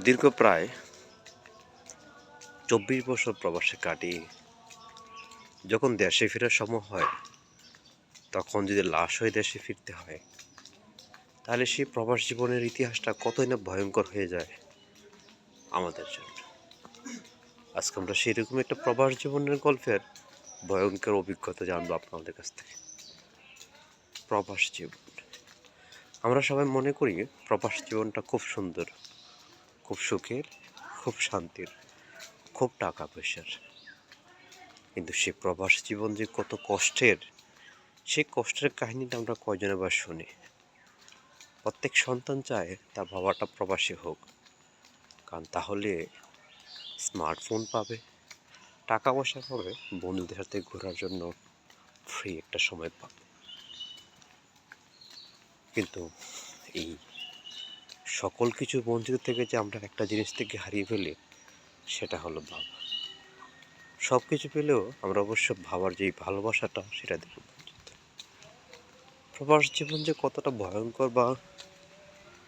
দীর্ঘ প্রায় ২৪ বছর প্রবাসে কাটিয়ে যখন দেশে ফেরার সময় হয়, তখন যদি লাশ হয়ে দেশে ফিরতে হয়, তাহলে সেই প্রবাস জীবনের ইতিহাসটা কতই না ভয়ঙ্কর হয়ে যায় আমাদের জন্য। আজকে আমরা সেরকম একটা প্রবাস জীবনের গল্পের ভয়ঙ্কর অভিজ্ঞতা জানবো আপনাদের কাছ থেকে। প্রবাস জীবন, আমরা সবাই মনে করি প্রবাস জীবনটা খুব সুন্দর, খুব সুখের, খুব শান্তির, খুব টাকা পয়সার। কিন্তু সে প্রবাস জীবন যে কত কষ্টের, সেই কষ্টের কাহিনীটা আমরা কয়জন আবার শুনি। প্রত্যেক সন্তান চায় তার বাবাটা প্রবাসী হোক, কারণ তাহলে স্মার্টফোন পাবে, টাকা পয়সা পাবে, বন্ধুদের সাথে ঘোরার জন্য ফ্রি একটা সময় পাবে। কিন্তু এই সকল কিছু বঞ্চিত থেকে যে আমরা একটা জিনিস থেকে হারিয়ে ফেলি, সেটা হলো বাবা। সব কিছু পেলেও আমরা অবশ্য বাবার যেই ভালোবাসাটা, সেটা থেকে বঞ্চিত। প্রবাস জীবন যে কতটা ভয়ঙ্কর বা